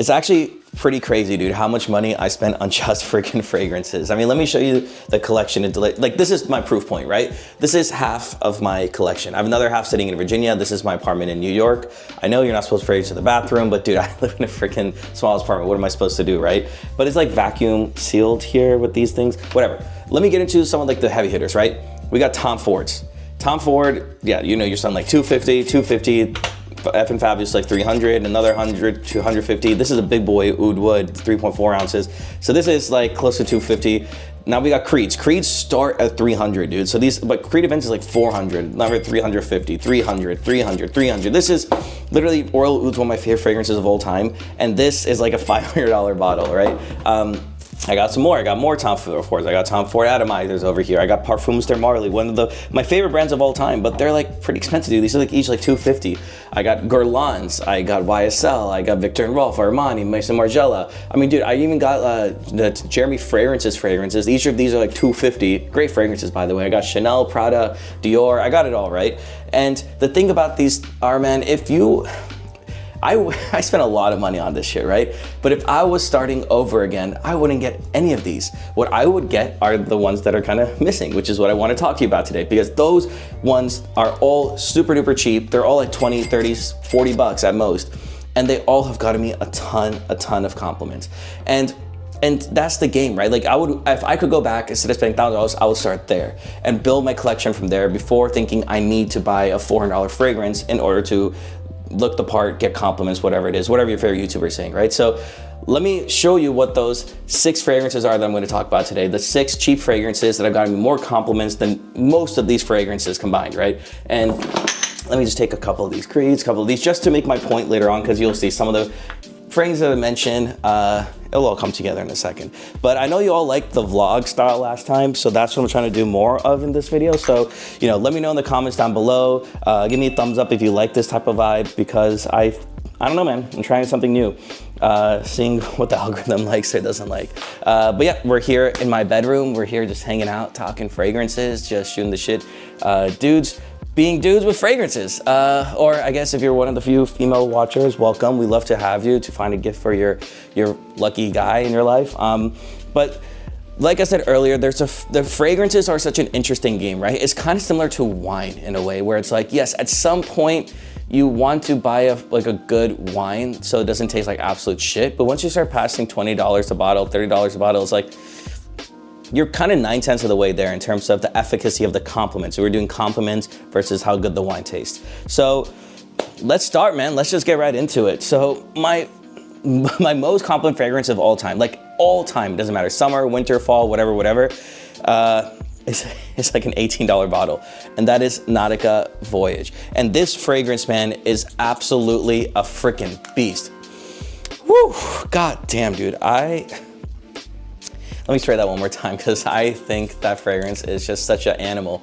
It's actually pretty crazy, dude, how much money I spent on just freaking fragrances. I mean, let me show you the collection. Like, this is my proof point, right? This is half of my collection. I have another half sitting in Virginia. This is my apartment in New York. I know you're not supposed to fragrance to the bathroom, but dude, I live in a freaking smallest apartment. What am I supposed to do, right? But it's like vacuum sealed here with these things, whatever. Let me get into some of like the heavy hitters, right? We got Tom Fords. Tom Ford, yeah, you know your son, like 250, F and Fabulous like 300, another 100, 250. This is a big boy oud wood, 3.4 ounces. So this is like close to 250. Now we got Creeds. Creeds start at 300, dude. So these, but Creed Events is like 400, number 350, 300, 300, 300. This is literally Oral Oud's one of my favorite fragrances of all time. And this is like a $500 bottle, right? I got some more. I got more Tom Ford, of course. I got Tom Ford Atomizers over here. I got Parfums de Marly, one of my favorite brands of all time, but they're like pretty expensive, dude. These are like each like 250. I got Guerlain's, I got YSL, I got Victor and Rolf, Armani, Maison Margiela. I mean, dude, I even got the Jeremy fragrances. Each of these are like 250. Great fragrances, by the way. I got Chanel, Prada, Dior. I got it all, right? And the thing about these are, man, if you... I spent a lot of money on this shit, right? But if I was starting over again, I wouldn't get any of these. What I would get are the ones that are kind of missing, which is what I want to talk to you about today, because those ones are all super duper cheap. They're all like 20, 30, 40 bucks at most. And they all have gotten me a ton of compliments. And that's the game, right? Like if I could go back, instead of spending $1,000, I would start there and build my collection from there before thinking I need to buy a $400 fragrance in order to look the part, get compliments, whatever it is, whatever your favorite YouTuber is saying, right? So let me show you what those 6 fragrances are that I'm going to talk about today. The 6 cheap fragrances that have gotten me more compliments than most of these fragrances combined, right? And let me just take a couple of these Creeds, a couple of these, just to make my point later on, because you'll see some of the fragrances that I mentioned, it'll all come together in a second. But I know you all liked the vlog style last time, so that's what I'm trying to do more of in this video. So, you know, let me know in the comments down below. Give me a thumbs up if you like this type of vibe, because I don't know, man, I'm trying something new. Seeing what the algorithm likes or doesn't like. But yeah, we're here in my bedroom. We're here just hanging out, talking fragrances, just shooting the shit. Dudes being dudes with fragrances. Or I guess if you're one of the few female watchers, welcome. We love to have you to find a gift for your lucky guy in your life. But like I said earlier, the fragrances are such an interesting game, right? It's kind of similar to wine in a way, where it's like, yes, at some point you want to buy a good wine so it doesn't taste like absolute shit. But once you start passing $20 a bottle, $30 a bottle, it's like, you're kind of 9/10 of the way there in terms of the efficacy of the compliments. We're doing compliments versus how good the wine tastes. So let's start, man. Let's just get right into it. So my most compliment fragrance of all time, like all time, doesn't matter, summer, winter, fall, whatever, it's like an $18 bottle, and that is Nautica Voyage. And this fragrance, man, is absolutely a freaking beast. Woo, god damn, dude. Let me spray that one more time, because I think that fragrance is just such an animal.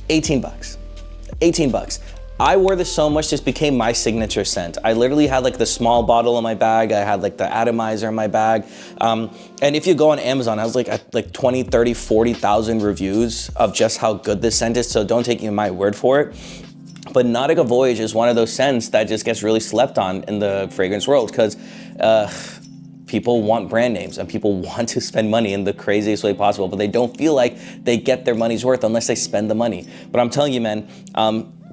18 bucks. 18 bucks. I wore this so much, this became my signature scent. I literally had like the small bottle in my bag. I had like the atomizer in my bag. And if you go on Amazon, I was like at like 20, 30, 40,000 reviews of just how good this scent is. So don't take my word for it. But Nautica Voyage is one of those scents that just gets really slept on in the fragrance world, because people want brand names and people want to spend money in the craziest way possible, but they don't feel like they get their money's worth unless they spend the money. But I'm telling you, man,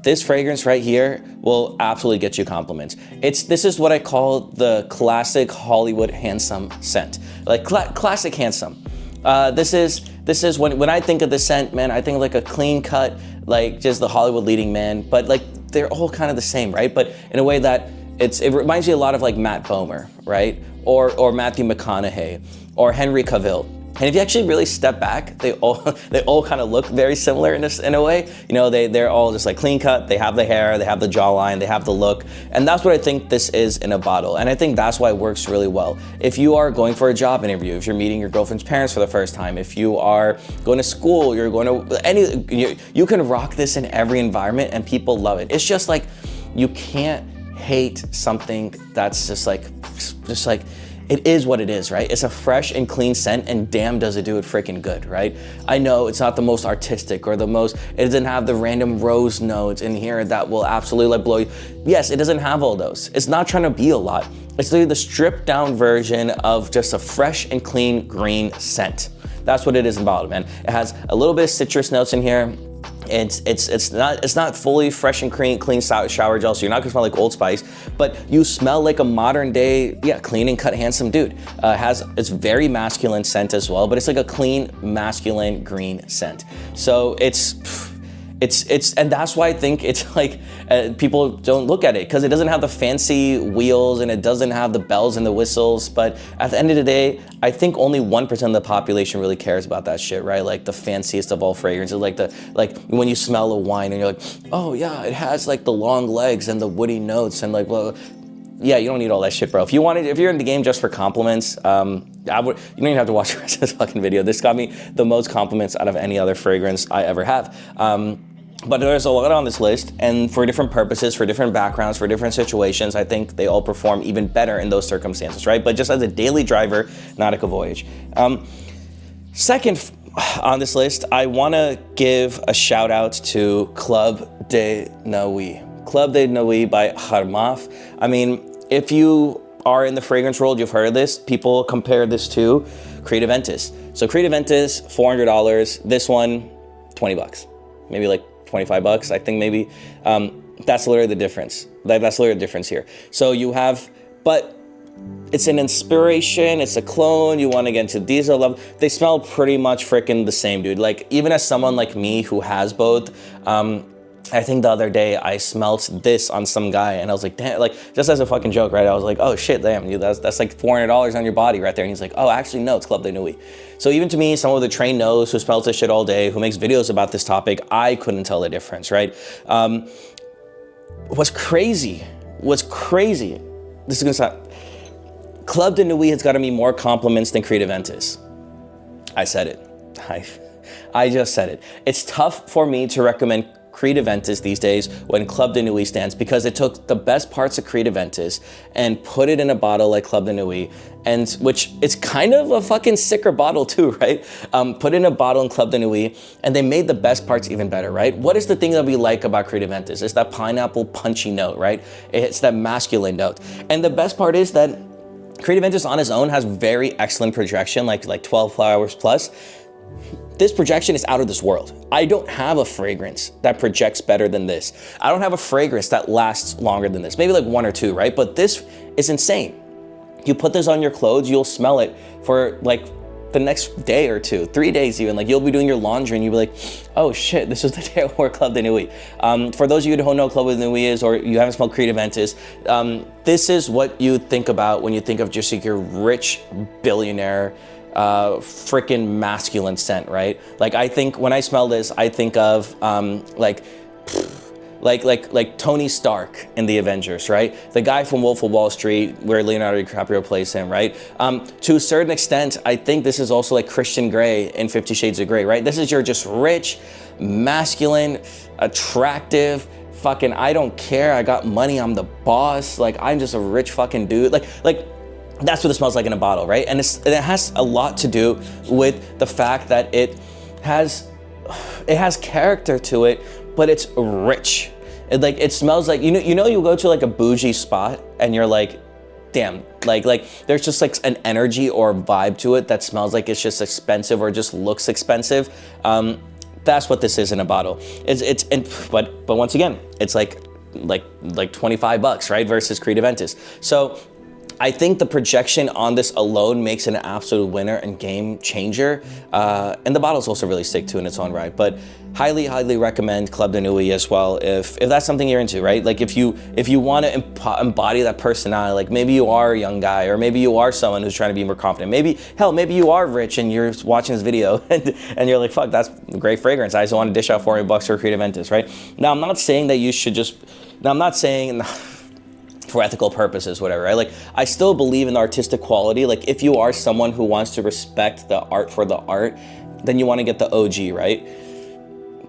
this fragrance right here will absolutely get you compliments. This is what I call the classic Hollywood handsome scent, like classic handsome. This is when I think of the scent, man, I think of like a clean cut, like just the Hollywood leading man, but like they're all kind of the same, right? But in a way that it reminds me a lot of like Matt Bomer, right? Or Matthew McConaughey, or Henry Cavill. And if you actually really step back, they all kind of look very similar in a way. You know, they're all just like clean cut. They have the hair, they have the jawline, they have the look, and that's what I think this is in a bottle. And I think that's why it works really well. If you are going for a job interview, if you're meeting your girlfriend's parents for the first time, if you are going to school, you're going to you can rock this in every environment and people love it. It's just like, you can't hate something that's just like it is what it is, right? It's a fresh and clean scent, and damn does it do it freaking good, right? I know it's not the most artistic or it doesn't have the random rose notes in here that will absolutely like blow you. Yes, it doesn't have all those. It's not trying to be a lot. It's literally the stripped down version of just a fresh and clean green scent. That's what it is in bottle, man. It has a little bit of citrus notes in here. It's not fully fresh and clean shower gel, so you're not gonna smell like Old Spice, but you smell like a modern day, yeah, clean and cut handsome dude. It's very masculine scent as well, but it's like a clean masculine green scent. So and that's why I think it's like people don't look at it, because it doesn't have the fancy wheels and it doesn't have the bells and the whistles. But at the end of the day, I think only 1% of the population really cares about that shit, right? Like the fanciest of all fragrances, like when you smell a wine and you're like, oh yeah, it has like the long legs and the woody notes and like, well, yeah, you don't need all that shit, bro. If you're in the game just for compliments, you don't even have to watch the rest of this fucking video. This got me the most compliments out of any other fragrance I ever have. But there's a lot on this list, and for different purposes, for different backgrounds, for different situations, I think they all perform even better in those circumstances, right? But just as a daily driver, Nautica Voyage. Second on this list, I wanna give a shout out to Club de Nuit. Club de Nuit by Harmaf. I mean, if you are in the fragrance world, you've heard of this. People compare this to Creative Ventus. So Creative Ventus, $400. This one, 20 bucks. Maybe like 25 bucks, I think maybe. That's literally the difference. That's literally the difference here. So you have, but it's an inspiration, it's a clone, you want to get into diesel level. They smell pretty much freaking the same, dude. Like, even as someone like me who has both, I think the other day I smelt this on some guy and I was like, damn, like, just as a fucking joke, right? I was like, oh shit, damn, that's like $400 on your body right there. And he's like, oh, actually, no, it's Club de Nuit. So even to me, someone with a trained nose who smells this shit all day, who makes videos about this topic, I couldn't tell the difference, right? What's crazy, this is gonna sound, Club de Nuit has gotten me more compliments than Creative Ventus. I said it. I just said it. It's tough for me to recommend Creative Ventus these days when Club de Nuit stands, because it took the best parts of Creative Ventus and put it in a bottle like Club de Nuit, and which it's kind of a fucking sicker bottle too, right? Put in a bottle in Club de Nuit, and they made the best parts even better, right? What is the thing that we like about Creative Ventus? It's that pineapple punchy note, right? It's that masculine note. And the best part is that Creative Ventus on its own has very excellent projection, like 12 flowers plus. This projection is out of this world. I don't have a fragrance that projects better than this. I don't have a fragrance that lasts longer than this. Maybe like one or two, right? But this is insane. You put this on your clothes, you'll smell it for like the next day or two, 3 days even. Like, you'll be doing your laundry and you'll be like, oh shit, this was the day I wore Club de Nuit. For those of you who don't know what Club de Nuit is, or you haven't smelled Creative Ventus, this is what you think about when you think of just like your rich billionaire, freaking masculine scent, right? Like, I think when I smell this, I think of like Tony Stark in the Avengers, right? The guy from Wolf of Wall Street, where Leonardo DiCaprio plays him, right? To a certain extent, I think this is also like Christian Grey in 50 Shades of Grey, right? This is your just rich, masculine, attractive, fucking, I don't care, I got money, I'm the boss, like, I'm just a rich fucking dude. Like that's what it smells like in a bottle, right? And it has a lot to do with the fact that it has character to it, but it's rich. It smells like, you know you go to like a bougie spot and you're like, damn, like there's just like an energy or vibe to it that smells like it's just expensive or just looks expensive. That's what this is in a bottle. But once again, it's like 25 bucks, right? Versus Creative Ventus. So I think the projection on this alone makes it an absolute winner and game changer. And the bottle's also really sick too in its own right. But highly recommend Club de Nuit as well if that's something you're into, right? Like, if you want to embody that personality, like maybe you are a young guy, or maybe you are someone who's trying to be more confident. Maybe you are rich and you're watching this video and you're like, fuck, that's a great fragrance. I just want to dish out 40 bucks for Creative Ventus, right? Now, I'm not saying that you should I'm not saying for ethical purposes, whatever, right? Like, I still believe in the artistic quality. Like, if you are someone who wants to respect the art for the art, then you want to get the OG, right?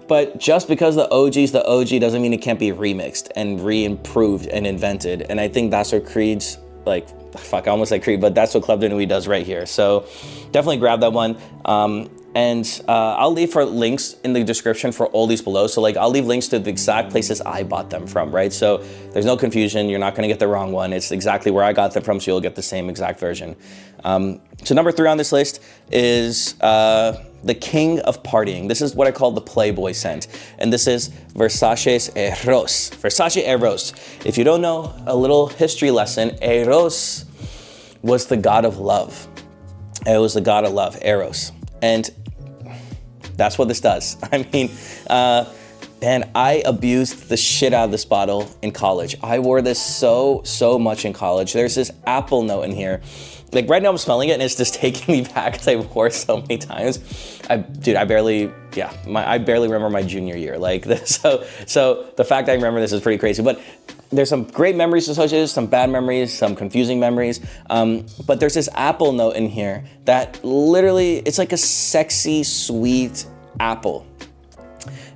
But just because the OG's the OG doesn't mean it can't be remixed and re-improved and invented. And I think that's what Creed's, like, fuck, I almost said Creed, but that's what Club de Nuit does right here. So definitely grab that one. And I'll leave for links in the description for all these below. So like I'll leave links to the exact places I bought them from, right? So there's no confusion. You're not gonna get the wrong one. It's exactly where I got them from, so you'll get the same exact version. So number 3 on this list is the king of partying. This is what I call the Playboy scent. And this is Versace's Eros. Versace Eros. If you don't know, a little history lesson, Eros was the god of love. It was the god of love, Eros. And that's what this does. I mean, man, I abused the shit out of this bottle in college. I wore this so much in college. There's this apple note in here. Like right now I'm smelling it and it's just taking me back because I wore it so many times. I barely remember my junior year. Like this, so the fact I remember this is pretty crazy. But there's some great memories associated, some bad memories, some confusing memories. But there's this apple note in here that literally, it's like a sexy, sweet apple.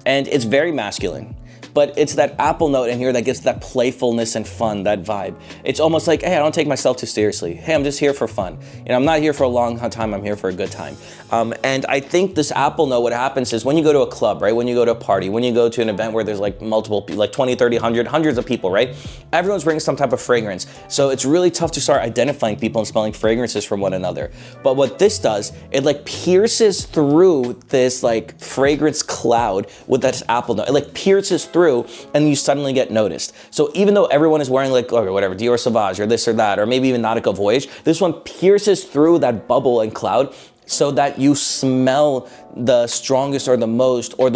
And it's very masculine. But it's that apple note in here that gives that playfulness and fun, that vibe. It's almost like, hey, I don't take myself too seriously. Hey, I'm just here for fun. You know, I'm not here for a long time, I'm here for a good time. And I think this apple note, what happens is when you go to a club, right? When you go to a party, when you go to an event where there's like multiple people, like 20, 30, 100, hundreds of people, right? Everyone's bringing some type of fragrance. So it's really tough to start identifying people and smelling fragrances from one another. But what this does, it like pierces through this like fragrance cloud with that apple note. It like pierces through and you suddenly get noticed. So even though everyone is wearing like, or whatever, Dior Sauvage or this or that, or maybe even Nautica Voyage, this one pierces through that bubble and cloud so that you smell the strongest or the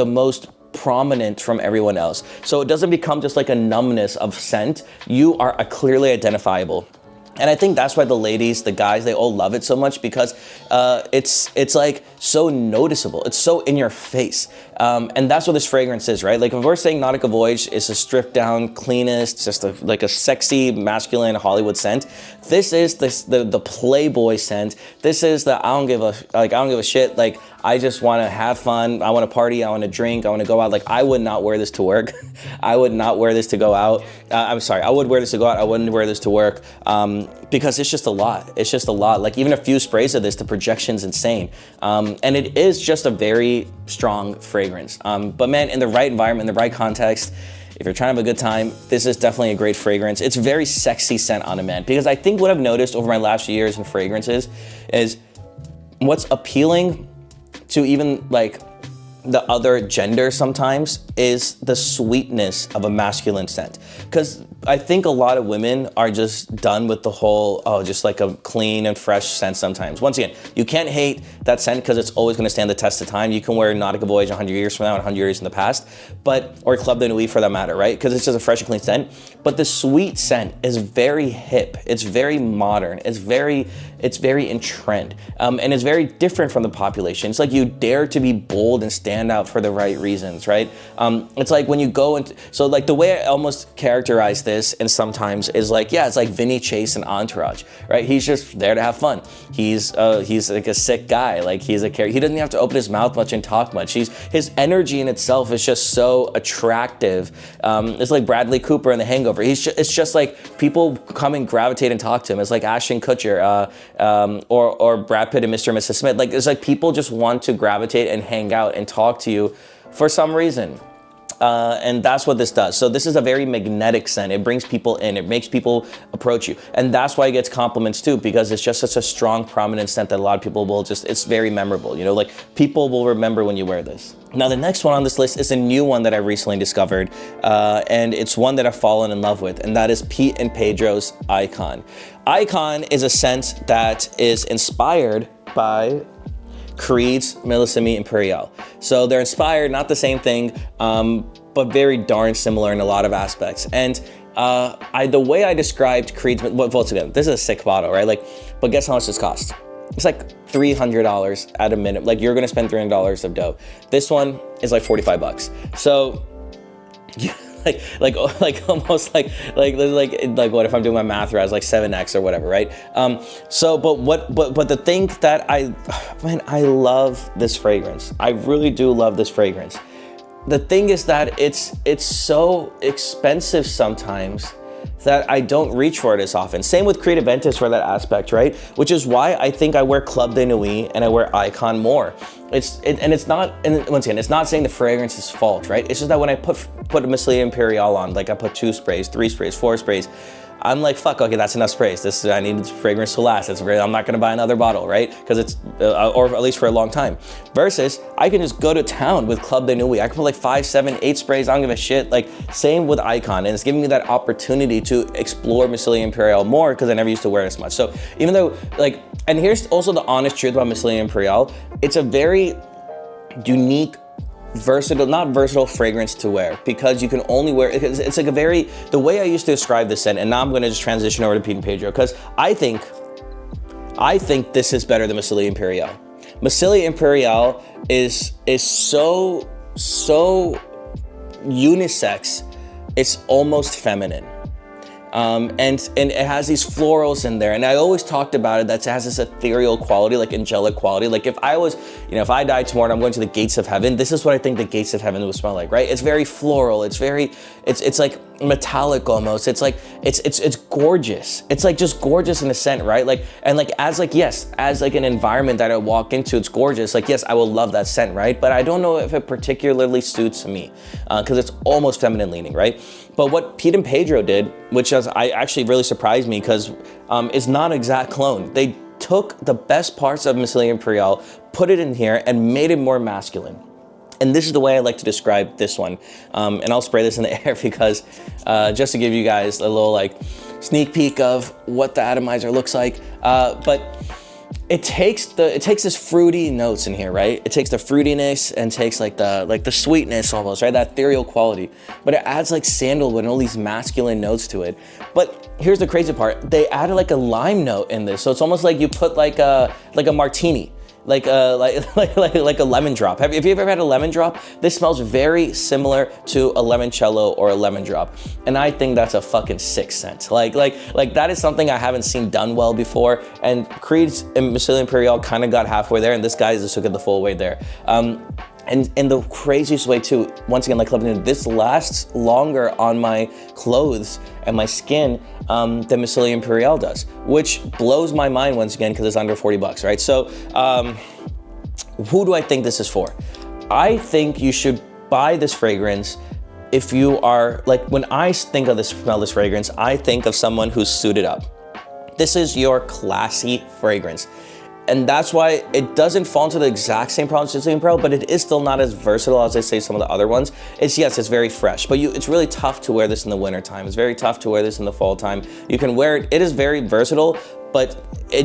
most prominent from everyone else. So it doesn't become just like a numbness of scent. You are clearly identifiable. And I think that's why the ladies, the guys, they all love it so much because it's like so noticeable. It's so in your face. And that's what this fragrance is, right? Like if we're saying Nautica Voyage is a stripped down, cleanest, just like a sexy, masculine Hollywood scent. This is the Playboy scent. This is the I don't give a shit. Like I just want to have fun. I want to party. I want to drink. I want to go out. Like I would not wear this to work. I would not wear this to go out. I'm sorry. I would wear this to go out. I wouldn't wear this to work because it's just a lot. It's just a lot. Like even a few sprays of this, the projection's insane. And it is just a very strong fragrance. But man, in the right environment, in the right context, if you're trying to have a good time, this is definitely a great fragrance. It's very sexy scent on a man because I think what I've noticed over my last few years in fragrances is what's appealing to even like the other gender sometimes is the sweetness of a masculine scent. Because I think a lot of women are just done with the whole, just like a clean and fresh scent sometimes. Once again, you can't hate that scent because it's always gonna stand the test of time. You can wear Nautica Voyage 100 years from now, 100 years in the past, or Club de Nuit for that matter, right? Because it's just a fresh and clean scent. But the sweet scent is very hip. It's very modern. It's very in trend. And it's very different from the population. It's like you dare to be bold and stand out for the right reasons, right? It's like when you go into, so like the way I almost characterize this and sometimes is like, yeah, it's like Vinny Chase and Entourage, right? He's just there to have fun. He's like a sick guy. Like he's a character. He doesn't have to open his mouth much and talk much. His energy in itself is just so attractive. It's like Bradley Cooper in The Hangover. It's just like people come and gravitate and talk to him. It's like Ashton Kutcher, or Brad Pitt and Mr. and Mrs. Smith. Like it's like people just want to gravitate and hang out and talk to you for some reason. And that's what this does. So this is a very magnetic scent. It brings people in, it makes people approach you. And that's why it gets compliments too, because it's just such a strong, prominent scent that a lot of people will it's very memorable. You know, like people will remember when you wear this. Now the next one on this list is a new one that I recently discovered, and it's one that I've fallen in love with, and that is Pete and Pedro's Icon. Icon is a scent that is inspired by Creed's Millesimi Imperial. So they're inspired, not the same thing, but very darn similar in a lot of aspects. And the way I described Creed's, well, once again, this is a sick bottle, right? Like, but guess how much this cost? It's like $300 at a minute. Like you're gonna spend $300 of dough. This one is like 45 bucks. So like almost like what if I'm doing my math right? It's like 7x or whatever, right? But the thing that I love this fragrance. I really do love this fragrance. The thing is that it's so expensive sometimes that I don't reach for it as often. Same with Creed Aventus for that aspect, right? Which is why I think I wear Club de Nuit and I wear Icon more. It's not, and once again, it's not saying the fragrance is fault, right? It's just that when I put a Mistela Imperial on, like I put 2 sprays, 3 sprays, 4 sprays, I'm like, fuck, okay, that's enough sprays. I need this fragrance to last. I'm not gonna buy another bottle, right? Because it's, or at least for a long time. Versus, I can just go to town with Club de Nuit. I can put like 5, 7, 8 sprays, I don't give a shit. Like, same with Icon, and it's giving me that opportunity to explore Mistela Imperial more because I never used to wear it as much. So even though, like, and here's also the honest truth about Mistela Imperial, it's a very unique, not versatile fragrance to wear because you can only wear it. It's like the way I used to describe this scent, and now I'm going to just transition over to Pied and Pedro because I think this is better than Mistela Imperial. Mistela Imperial is so unisex, it's almost feminine. And it has these florals in there, and I always talked about it that it has this ethereal quality, like angelic quality. Like if I died tomorrow and I'm going to the gates of heaven, this is what I think the gates of heaven would smell like, right? It's very floral. It's like metallic almost. It's gorgeous. It's like just gorgeous in a scent, right? Like, and like as an environment that I walk into, it's gorgeous. Like, yes, I will love that scent, right? But I don't know if it particularly suits me because it's almost feminine leaning, right? But what Pied and Pedro did, which I actually really surprised me because it's not an exact clone. They took the best parts of Mistela Imperial, put it in here, and made it more masculine. And this is the way I like to describe this one. And I'll spray this in the air because just to give you guys a little like sneak peek of what the atomizer looks like. But it takes this fruity notes in here, right? It takes the fruitiness and takes like the sweetness almost, right? That ethereal quality. But it adds like sandalwood and all these masculine notes to it. But here's the crazy part. They added like a lime note in this. So it's almost like you put like a martini. Like a lemon drop. Have you ever had a lemon drop? This smells very similar to a limoncello or a lemon drop. And I think that's a fucking sick scent. Like that is something I haven't seen done well before. And Creed's and Mistela Imperial kind of got halfway there, and this guy just took it the full way there. And in the craziest way too, once again, like this lasts longer on my clothes and my skin than Mistela Imperial does, which blows my mind once again because it's under 40 bucks, right? So who do I think this is for? I think you should buy this fragrance if you are, like, when I think of smell this fragrance, I think of someone who's suited up. This is your classy fragrance. And that's why it doesn't fall into the exact same problem as Mistela Imperial, but it is still not as versatile as I say some of the other ones. It's very fresh, but it's really tough to wear this in the winter time. It's very tough to wear this in the fall time. You can wear it, it is very versatile, but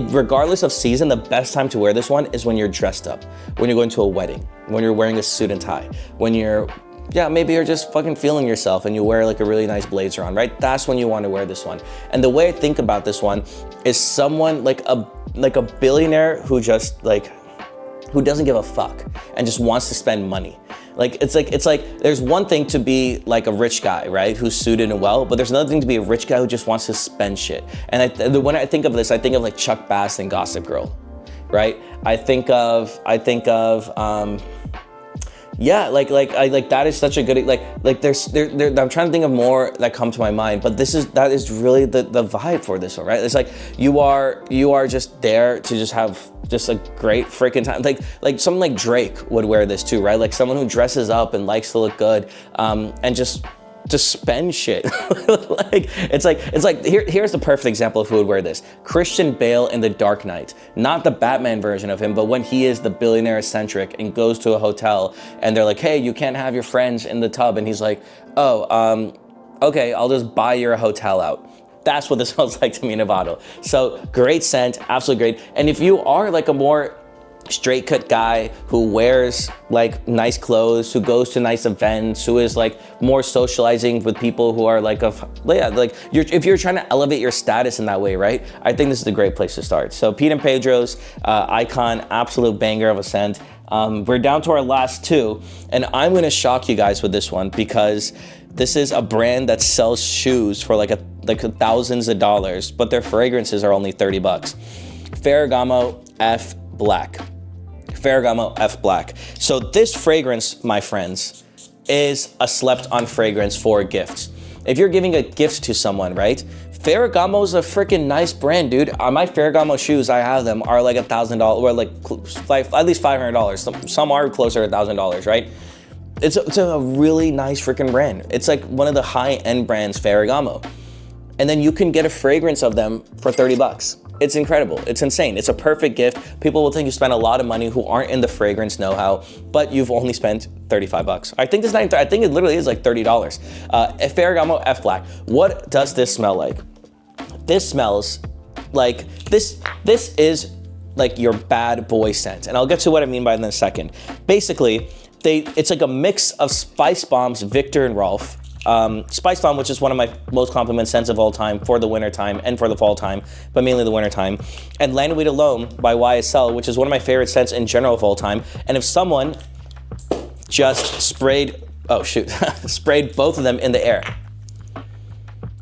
regardless of season, the best time to wear this one is when you're dressed up, when you're going to a wedding, when you're wearing a suit and tie, when maybe you're just fucking feeling yourself and you wear like a really nice blazer on, right? That's when you want to wear this one. And the way I think about this one is someone like a billionaire who doesn't give a fuck and just wants to spend money. It's like there's one thing to be like a rich guy, right, who's suited and well, but there's another thing to be a rich guy who just wants to spend shit. And when I think of this, I think of like Chuck Bass and Gossip Girl, right? I think of that is such a good, I'm trying to think of more that come to my mind, but that is really the vibe for this one, right? It's like you are just there to just have just a great freaking time. Like someone like Drake would wear this too, right? Like someone who dresses up and likes to look good, and just to spend shit. Here's the perfect example of who would wear this. Christian Bale in The Dark Knight, not the Batman version of him, but when he is the billionaire eccentric and goes to a hotel and they're like, hey, you can't have your friends in the tub, and he's like, okay, I'll just buy your hotel out. That's what this smells like to me in a bottle. So great scent, absolutely great. And if you are like a more straight cut guy who wears like nice clothes, who goes to nice events, who is like more socializing with people who are if you're trying to elevate your status in that way, right? I think this is a great place to start. So Pied and Pedro's Icon, absolute banger of a scent. We're down to our last two, and I'm gonna shock you guys with this one because this is a brand that sells shoes for like thousands of dollars, but their fragrances are only 30 bucks. Ferragamo F Black. Ferragamo F Black. So this fragrance, my friends, is a slept on fragrance for gifts. if you're giving a gift to someone, right? Ferragamo is a freaking nice brand, dude. My Ferragamo shoes, I have them, are like $1,000, or like at least $500. Some are closer to $1,000, right? It's a really nice freaking brand. It's like one of the high-end brands, Ferragamo. And then you can get a fragrance of them for 30 bucks. It's incredible. It's insane. It's a perfect gift. People will think you spent a lot of money who aren't in the fragrance know-how, but you've only spent 35 bucks. I think it literally is like $30. Ferragamo F Black. What does this smell like? This smells like, this is like your bad boy scent. And I'll get to what I mean by that in a second. Basically, it's like a mix of Spice Bomb's Victor and Rolf. Spice Bomb, which is one of my most complimented scents of all time for the winter time and for the fall time, but mainly the winter time. And Land Weed Alone by YSL, which is one of my favorite scents in general of all time. And if someone just sprayed both of them in the air.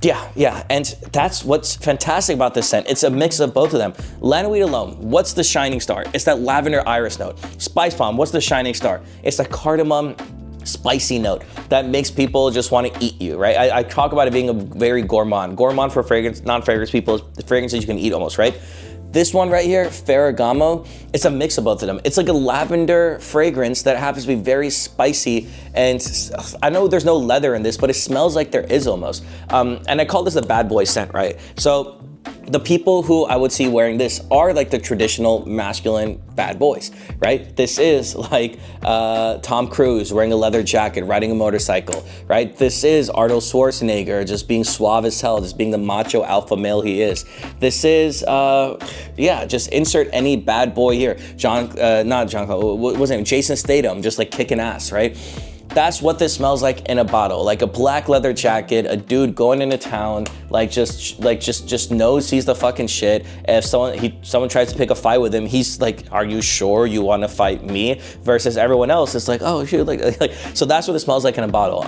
Yeah, and that's what's fantastic about this scent. It's a mix of both of them. Land Weed Alone, what's the shining star? It's that lavender iris note. Spice Bomb, what's the shining star? It's the cardamom spicy note that makes people just want to eat you, right? I talk about it being a very gourmand. Gourmand for fragrance, non-fragrance people, the fragrances you can eat almost, right? This one right here, Ferragamo, it's a mix of both of them. It's like a lavender fragrance that happens to be very spicy, and I know there's no leather in this, but it smells like there is almost. And I call this a bad boy scent, right? So the people who I would see wearing this are like the traditional masculine bad boys, right? This is like Tom Cruise wearing a leather jacket, riding a motorcycle, right? This is Arnold Schwarzenegger just being suave as hell, just being the macho alpha male he is. This is, just insert any bad boy here. What was his name? Jason Statham, just like kicking ass, right? That's what this smells like in a bottle. Like a black leather jacket, a dude going into town, just knows he's the fucking shit. If someone tries to pick a fight with him, he's like, "Are you sure you want to fight me?" Versus everyone else, it's like, "Oh shoot!" Like so that's what it smells like in a bottle.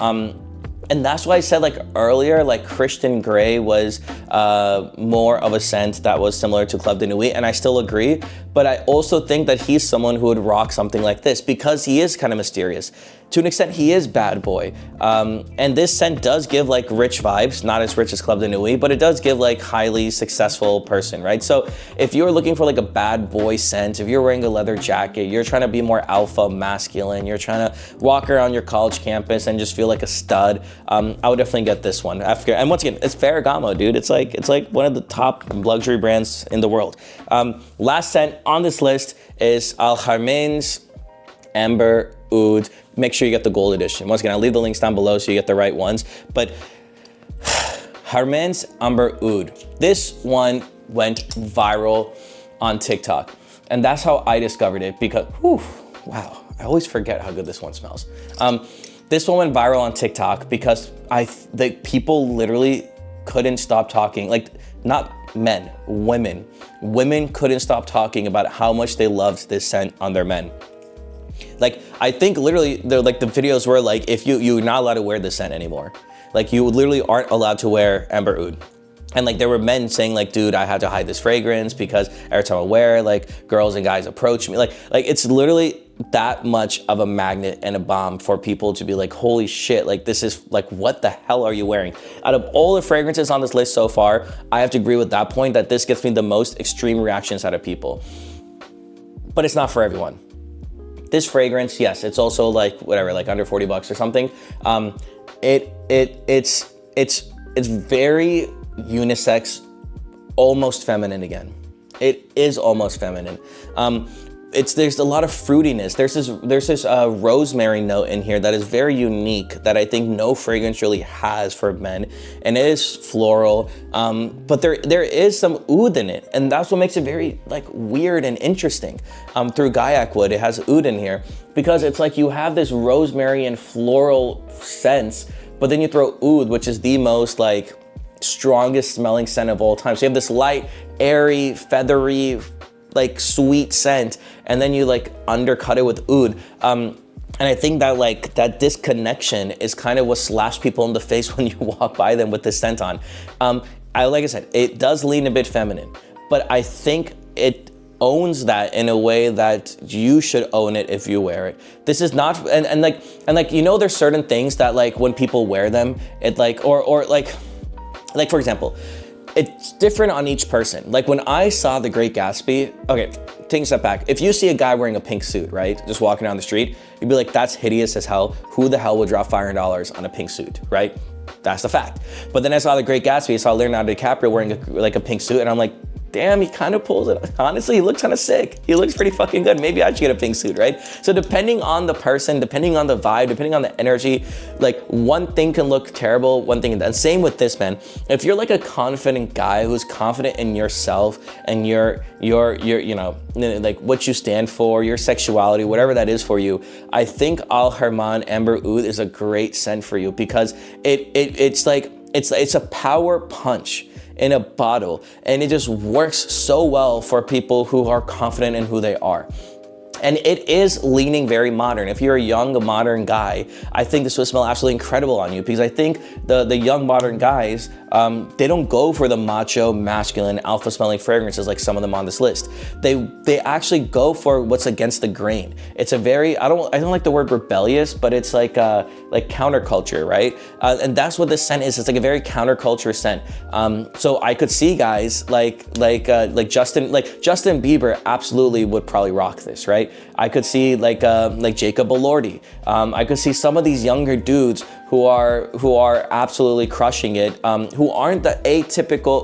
And that's why I said like earlier, like Christian Grey was more of a scent that was similar to Club de Nuit, and I still agree. But I also think that he's someone who would rock something like this because he is kind of mysterious. To an extent, he is bad boy. And this scent does give like rich vibes, not as rich as Club de Nuit, but it does give like highly successful person, right? So if you're looking for like a bad boy scent, if you're wearing a leather jacket, you're trying to be more alpha masculine, you're trying to walk around your college campus and just feel like a stud, I would definitely get this one. And once again, it's Ferragamo, dude. It's like one of the top luxury brands in the world. Last scent on this list is Alharmen's Amber Oud. Make sure you get the gold edition. Once again, I'll leave the links down below so you get the right ones. But Harmen's Amber Oud. This one went viral on TikTok. And that's how I discovered it because, wow, I always forget how good this one smells. This one went viral on TikTok because the people literally couldn't stop talking. Like, not men, women. Women couldn't stop talking about how much they loved this scent on their men. Like, I think literally, the videos were like, if you're not allowed to wear this scent anymore. Like, you literally aren't allowed to wear Amber Oud. And like, there were men saying like, dude, I had to hide this fragrance because every time I wear it, like, girls and guys approach me. Like it's literally that much of a magnet and a bomb for people to be like, holy shit, like this is like, what the hell are you wearing? Out of all the fragrances on this list so far, I have to agree with that point that this gets me the most extreme reactions out of people. But it's not for everyone. This fragrance, yes, it's also like whatever, like under 40 bucks or something. It's very unisex, almost feminine again. It is almost feminine. There's a lot of fruitiness. There's this rosemary note in here that is very unique that I think no fragrance really has for men, and it is floral. But there is some oud in it, and that's what makes it very like weird and interesting. Through Gaiac wood, it has oud in here because it's like you have this rosemary and floral sense, but then you throw oud, which is the most like strongest smelling scent of all time. So you have this light, airy, feathery, like sweet scent, and then you like undercut it with oud. And I think that like that disconnection is kind of what slaps people in the face when you walk by them with this scent on. Like I said, it does lean a bit feminine, but I think it owns that in a way that you should own it if you wear it. This is not, and like, you know, there's certain things that like when people wear them, it like, or like for example, it's different on each person. Like when I saw The Great Gatsby, okay, take a step back. If you see a guy wearing a pink suit, right, just walking down the street, you'd be like, that's hideous as hell. Who the hell would drop $500 on a pink suit, right? That's the fact. But then I saw The Great Gatsby, I saw Leonardo DiCaprio wearing a pink suit, and I'm like, damn, he kind of pulls it. Honestly, he looks kind of sick. He looks pretty fucking good. Maybe I should get a pink suit, right? So depending on the person, depending on the vibe, depending on the energy, like one thing can look terrible, one thing, and same with this, man. If you're like a confident guy who's confident in yourself and your you know, like what you stand for, your sexuality, whatever that is for you, I think Al Harman Amber Oud is a great scent for you because it's like, it's a power punch in a bottle, and it just works so well for people who are confident in who they are. And it is leaning very modern. If you're a young, modern guy, I think this would smell absolutely incredible on you because I think the young, modern guys, they don't go for the macho, masculine, alpha-smelling fragrances like some of them on this list. They actually go for what's against the grain. It's a very, I don't like the word rebellious, but it's like counterculture, right? And that's what this scent is. It's like a very counterculture scent. So I could see guys like Justin Bieber absolutely would probably rock this, right? I could see like Jacob Elordi. I could see some of these younger dudes who are absolutely crushing it, who aren't the typical,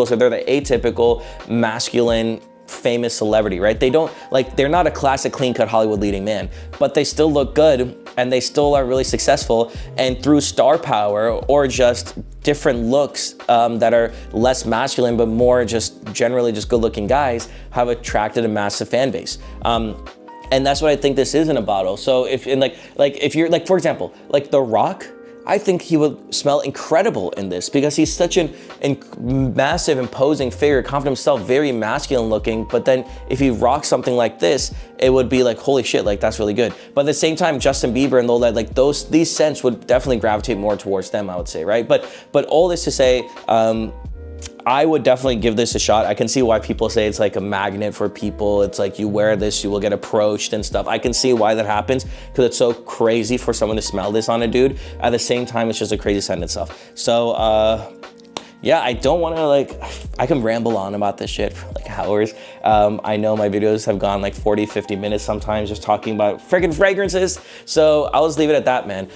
so they're the atypical masculine famous celebrity, right? They're not a classic clean-cut Hollywood leading man, but they still look good and they still are really successful, and through star power or just different looks that are less masculine but more just generally just good-looking guys have attracted a massive fan base. And that's what I think this is in a bottle. So if you're like, for example, like The Rock, I think he would smell incredible in this because he's such an massive, imposing figure, confident himself, very masculine looking. But then if he rocks something like this, it would be like, holy shit, like that's really good. But at the same time, Justin Bieber and all that, like these scents would definitely gravitate more towards them, I would say, right? But all this to say, I would definitely give this a shot. I can see why people say it's like a magnet for people. It's like you wear this, you will get approached and stuff. I can see why that happens because it's so crazy for someone to smell this on a dude. At the same time, it's just a crazy scent itself. So yeah, I don't want to I can ramble on about this shit for like hours. I know my videos have gone like 40, 50 minutes sometimes just talking about freaking fragrances. So I'll just leave it at that, man.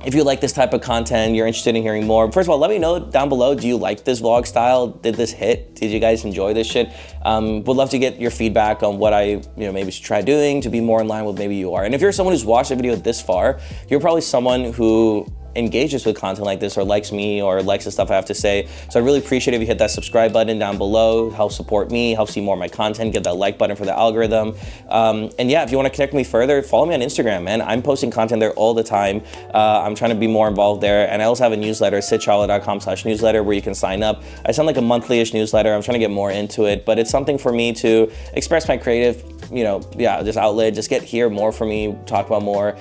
If you like this type of content, you're interested in hearing more, first of all, let me know down below, do you like this vlog style? Did this hit? Did you guys enjoy this shit? Would love to get your feedback on what I maybe should try doing to be more in line with maybe you are. And if you're someone who's watched the video this far, you're probably someone who engages with content like this or likes me or likes the stuff I have to say. So I really appreciate if you hit that subscribe button down below, helps support me, helps see more of my content, get that like button for the algorithm. And yeah, if you want to connect with me further, follow me on Instagram, man. I'm posting content there all the time. I'm trying to be more involved there. And I also have a newsletter, sidchala.com/newsletter, where you can sign up. I send like a monthly-ish newsletter. I'm trying to get more into it, but it's something for me to express my creative, just outlet, just hear more from me, talk about more.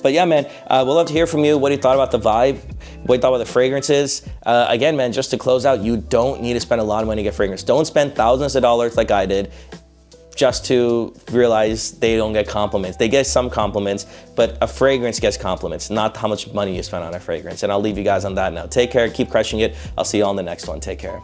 But yeah, man, we'd love to hear from you. What you thought about the vibe? What you thought about the fragrances? Again, man, just to close out, you don't need to spend a lot of money to get fragrance. Don't spend thousands of dollars like I did just to realize they don't get compliments. They get some compliments, but a fragrance gets compliments, not how much money you spend on a fragrance. And I'll leave you guys on that note. Take care, keep crushing it. I'll see you on the next one. Take care.